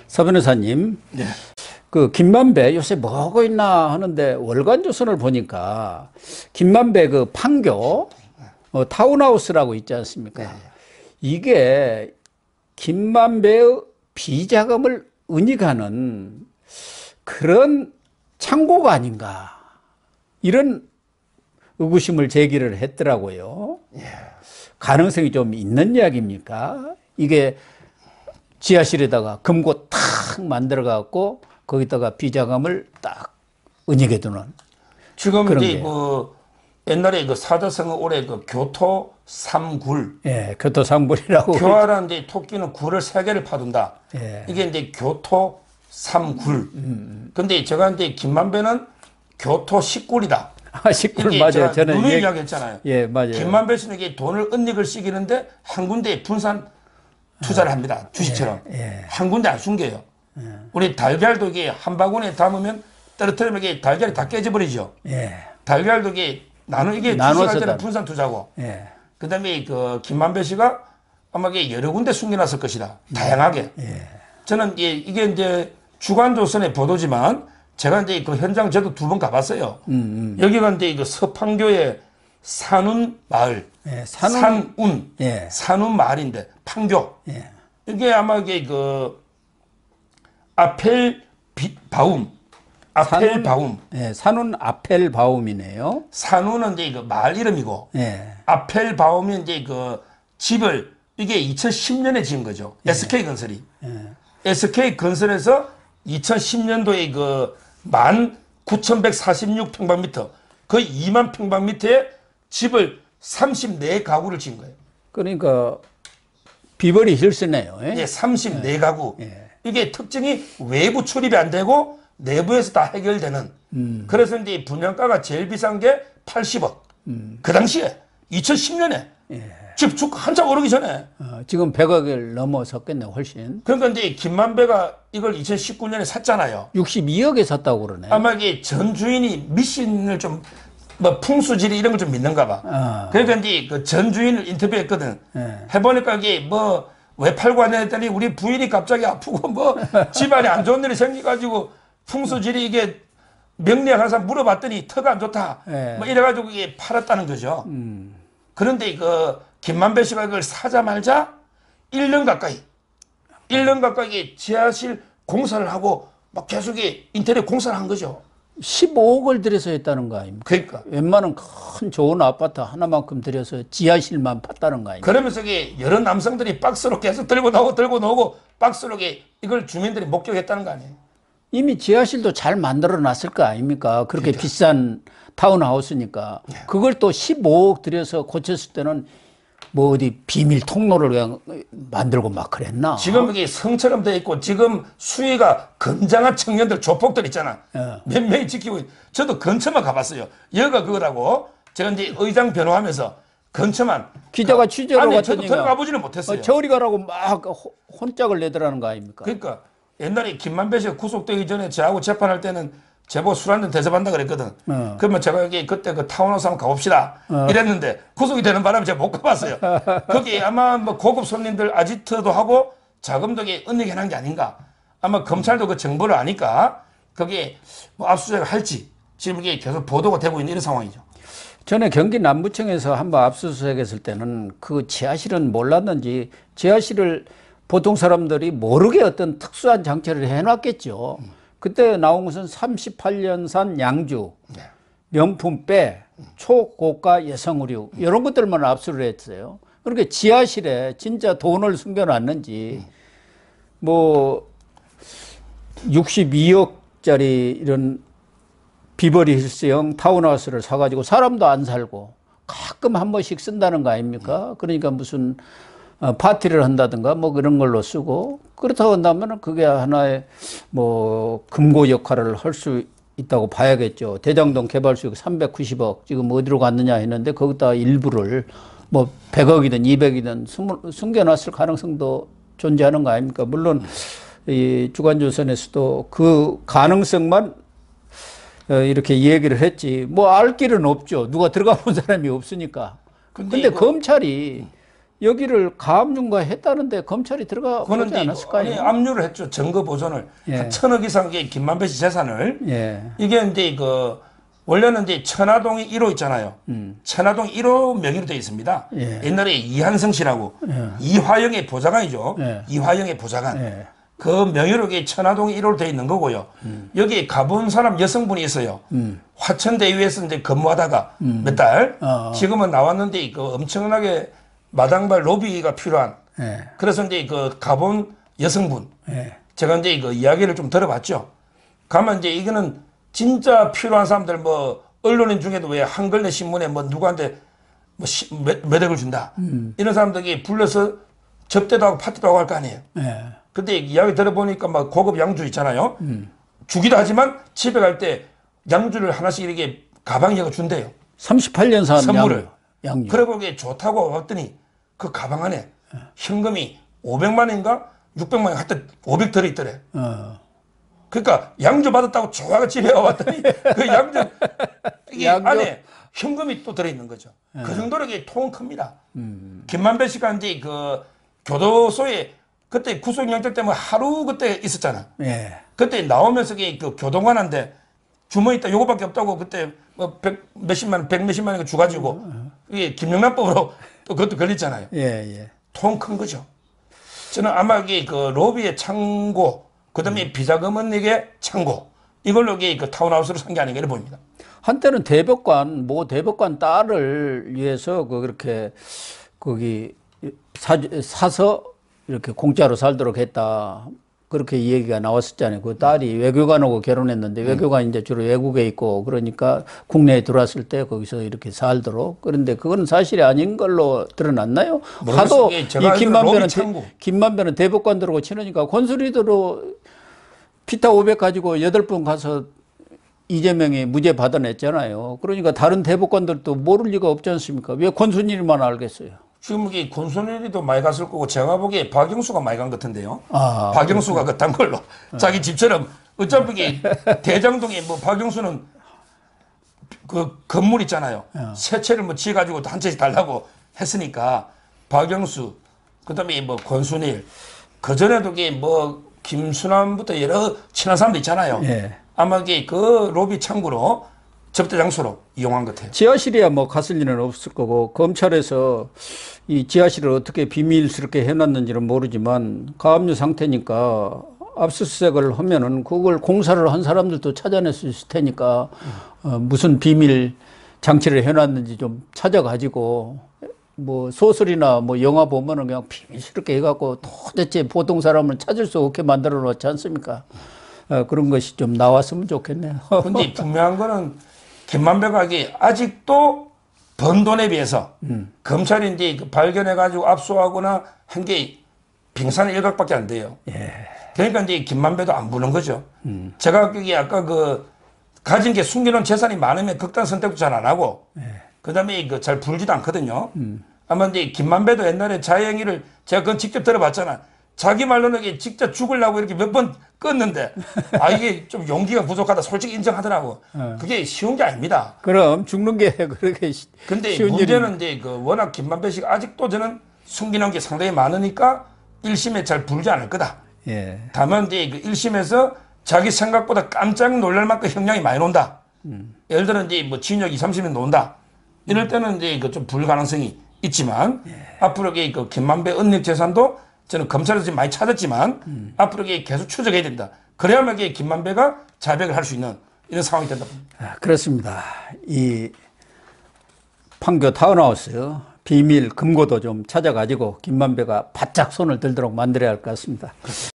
서 변호사님, 네. 그 김만배 요새 뭐 하고 있나 하는데 월간조선을 보니까 김만배 그 판교 타운하우스라고 있지 않습니까? 네. 이게 김만배의 비자금을 은닉하는 그런 창고가 아닌가 이런 의구심을 제기를 했더라고요. 예. 가능성이 좀 있는 이야기입니까? 이게 지하실에다가 금고 탁 만들어 갖고 거기다가 비자금을 딱 은닉해 두는 지금 그런 이제 게. 그 옛날에 그 사자성어 올해 그 교토 삼굴 예, 교토상불이라고. 교활한 토끼는 굴을 세 개를 파둔다. 예. 이게 이제 교토 삼굴. 근데 제가 이제 김만배는 교토 십굴이다. 아, 식굴 이게 맞아요. 제가 저는 누누이 이야기했잖아요. 예, 맞아요. 김만배 씨는 이게 돈을 은닉을 시키는데 한 군데에 분산 투자를 합니다. 주식처럼. 예. 한 군데 안 숨겨요. 우리 달걀도 이게 한 바구니에 담으면 떨어뜨리면 이게 달걀이 다 깨져버리죠. 예. 달걀도 이게 이게 나눠서 주식할 때는 다- 분산 투자고. 예. 그다음에 그 김만배 씨가 아마 이게 여러 군데 숨겨놨을 것이다. 다양하게. 저는 이게 이제 주간조선의 보도지만 제가 이제 그 현장 저도 2번 가봤어요. 여기가 이제 그 서판교의 산운 마을. 예, 산운. 예. 산운 마을인데 판교. 예. 이게 아마 이게 그 아펠 바움. 아펠 바움. 예, 산운 아펠바움이네요. 산운은 이제 그 마을 이름이고 예. 아펠 바움이 이제 그 집을 이게 2010년에 지은 거죠. SK 건설이. SK 건설에서 2010년도에 그 19,146평방미터 거의 2만 평방미터에 집을 34가구를 지은 거예요. 그러니까 비벌이 힐스네요. 예? 예, 34가구. 이게 특징이 외부 출입이 안 되고 내부에서 다 해결되는. 그래서 이제 분양가가 제일 비싼 게 80억. 그 당시에 2010년에 집 주가 한참 오르기 전에. 지금 100억을 넘어섰겠네, 훨씬. 그러니까 이제 김만배가 이걸 2019년에 샀잖아요. 62억에 샀다고 그러네. 아마 이게 전 주인이 미신을 좀 뭐 풍수지리 이런 걸 좀 믿는가 봐. 그러니까 이제 그 전 주인을 인터뷰했거든. 해보니까 이게 뭐 왜 팔고 안 했더니 우리 부인이 갑자기 아프고 뭐 집안에 안 좋은 일이 생겨가지고 풍수지리 이게 명리학 사람 물어봤더니 터가 안 좋다. 뭐 이래가지고 이게 팔았다는 거죠. 그런데 그 김만배 씨가 이걸 사자마자 1년 가까이 지하실 공사를 하고 막 계속 인테리어 공사를 한 거죠. 15억을 들여서 했다는 거 아닙니까? 그러니까. 웬만한 큰 좋은 아파트 하나만큼 들여서 지하실만 팠다는 거 아닙니까? 그러면서 여러 남성들이 박스로 계속 들고 나오고 박스로 이걸 주민들이 목격했다는 거 아니에요. 이미 지하실도 잘 만들어 놨을 거 아닙니까? 그렇게 비싼 타운하우스니까. 그걸 또 15억 들여서 고쳤을 때는 뭐 어디 비밀 통로를 그냥 만들고 막 그랬나? 지금 이게 성처럼 돼 있고 지금 수위가 건장한 청년들 조폭들 있잖아. 몇 명이 지키고 저도 근처만 가봤어요. 여기가 그거라고 제가 이제 의장 변호하면서 근처만 기자가 취재로 저도 갔더니 들어가 보지는 못했어요. 저리 가라고 막 혼짝을 내더라는 거 아닙니까? 그러니까 옛날에 김만배 씨가 구속되기 전에 저하고 재판할 때는 제보 술 한잔 대접한다 그랬거든. 그러면 제가 여기 그때 그 타운하우스 한번 가봅시다. 이랬는데 구속이 되는 바람에 제가 못 가봤어요. 거기 아마 뭐 고급 손님들 아지트도 하고 자금도 은닉해 놓은 게 아닌가. 아마 검찰도 그 정보를 아니까 거기에 뭐 압수수색을 할지 지금 이게 계속 보도가 되고 있는 이런 상황이죠. 전에 경기 남부청에서 한번 압수수색했을 때는 그 지하실은 몰랐는지 지하실을 보통 사람들이 모르게 어떤 특수한 장치를 해놨겠죠. 그때 나온 것은 38년산 양주, 명품백, 초고가 여성 의류 이런 것들만 압수를 했어요. 그러니까 지하실에 진짜 돈을 숨겨놨는지 뭐 62억짜리 이런 비버리 힐스형 타운하우스를 사가지고 사람도 안 살고 가끔 한 번씩 쓴다는 거 아닙니까? 그러니까 무슨 파티를 한다든가 뭐 그런 걸로 쓰고 그렇다고 한다면 그게 하나의 뭐 금고 역할을 할 수 있다고 봐야겠죠. 대장동 개발 수익 390억 지금 어디로 갔느냐 했는데 거기다 일부를 뭐 100억이든 200이든 숨겨놨을 가능성도 존재하는 거 아닙니까? 물론 이 주간조선에서도 그 가능성만 이렇게 얘기를 했지 뭐 알 길은 없죠. 누가 들어가 본 사람이 없으니까. 근데 검찰이 여기를 가압 융가했다는데 검찰이 들어가 보지 그런데 않았을까요? 압류를 했죠. 증거 보존을. 예. 한 1,000억 이상의 김만배 씨 재산을. 예. 이게 이제 원래는 이제 천화동이 1호 있잖아요. 천화동 1호 명의로 되어 있습니다. 예. 옛날에 이한성 씨라고 이화영의 보좌관이죠. 예. 이화영의 보좌관. 예. 그 명의로 이게 천화동 1호로 되어 있는 거고요. 여기 가본 사람 여성분이 있어요. 화천대유에서 이제 근무하다가 몇 달. 지금은 나왔는데 엄청나게 마당발 로비가 필요한. 예. 그래서 이제 가본 여성분. 예. 제가 이제 이야기를 좀 들어봤죠. 가면 이제 이거는 진짜 필요한 사람들 언론인 중에도 왜 한글내 신문에 누구한테 몇 억을 준다. 이런 사람들이 불러서 접대도 하고 파티도 하고 할 거 아니에요. 예. 근데 이야기 들어보니까 고급 양주 있잖아요. 주기도 하지만 집에 갈 때 양주를 하나씩 이렇게 가방에 준대요. 38년 산 선물을. 양주. 그리고 이게 좋다고 왔더니 그 가방 안에 현금이 500만 원인가 600만 원 하여튼 500 들어있더래. 그러니까 양주 받았다고 좋아가 집에 왔더니 그 양주 이게 안에 현금이 또 들어있는 거죠. 그 정도로 이게 통은 큽니다. 김만배 씨가 이제 교도소에 그때 구속영장 때문에 하루 그때 있었잖아. 예. 그때 나오면서 그 교도관한테 주머니 있다 요거밖에 없다고 그때 몇십만 원 주가지고 이게 김영란법으로 또 그것도 걸렸잖아요. 예. 예. 통 큰 거죠. 저는 아마 이게 로비의 창고, 그다음에 비자금은닉의 창고 이걸로 이게 타운하우스를 산 게 아닌가 이렇게 봅니다. 한때는 모 대법관 딸을 위해서 그렇게 거기 사서 이렇게 공짜로 살도록 했다. 그렇게 얘기가 나왔었잖아요. 그 딸이 외교관하고 결혼했는데 외교관이 이제 주로 외국에 있고 그러니까 국내에 들어왔을 때 거기서 이렇게 살도록. 그런데 그건 사실이 아닌 걸로 드러났나요? 하도 이 김만배는 대법관들하고 친하니까 권수리도로 피타 500 가지고 8번 가서 이재명이 무죄 받아냈잖아요. 그러니까 다른 대법관들도 모를 리가 없지 않습니까? 왜 권순일만 알겠어요? 지금 이게 권순일이도 많이 갔을 거고 제가 보기에 박영수가 많이 간 것 같은데요. 박영수가 그딴 걸로 자기 집처럼 어차피 이게 대장동에 박영수는 그 건물 있잖아요. 세 채를 지어가지고 한 채씩 달라고 했으니까 박영수 그다음에 권순일 그 전에도 이게 김수남부터 여러 친한 사람도 있잖아요. 예. 아마 이게 그 로비 창구로 접대 장소로 이용한 것 같아요. 지하실이야 갔을 일은 없을 거고 검찰에서 이 지하실을 어떻게 비밀스럽게 해놨는지는 모르지만 가압류 상태니까 압수수색을 하면은 그걸 공사를 한 사람들도 찾아낼 수 있을 테니까 무슨 비밀 장치를 해놨는지 좀 찾아가지고 소설이나 영화 보면은 그냥 비밀스럽게 해갖고 도대체 보통 사람을 찾을 수 없게 만들어 놓지 않습니까? 그런 것이 좀 나왔으면 좋겠네요. 근데 분명한 거는 김만배가 이게 아직도 번 돈에 비해서 검찰이 이제 발견해가지고 압수하거나 한 게 빙산의 일각밖에 안 돼요. 예. 그러니까 이제 김만배도 안 부는 거죠. 제가 그게 아까 가진 게 숨겨놓은 재산이 많으면 극단 선택도 잘 안 하고 그 다음에 잘 불지도 않거든요. 아마 이제 김만배도 옛날에 자해행위를 제가 그건 직접 들어봤잖아. 자기 말로는 이게 직접 죽으려고 이렇게 몇 번 껐는데 이게 좀 용기가 부족하다 솔직히 인정하더라고. 그게 쉬운 게 아닙니다. 그럼 죽는 게 그렇게 근데 쉬운 문제는 이제 워낙 김만배 씨가 아직도 저는 숨기는 게 상당히 많으니까 1심에 잘 불지 않을 거다. 예. 다만 이제 1심에서 자기 생각보다 깜짝 놀랄 만큼 형량이 많이 논다. 예를 들어 이제 징역 2, 30년 논다. 이럴 때는 이제 좀 불 가능성이 있지만 앞으로 김만배 은닉 재산도 저는 검찰에서 지금 많이 찾았지만 앞으로 계속 추적해야 된다. 그래야만 김만배가 자백을 할 수 있는 이런 상황이 된다. 그렇습니다. 이 판교 타운하우스 비밀 금고도 좀 찾아가지고 김만배가 바짝 손을 들도록 만들어야 할 것 같습니다.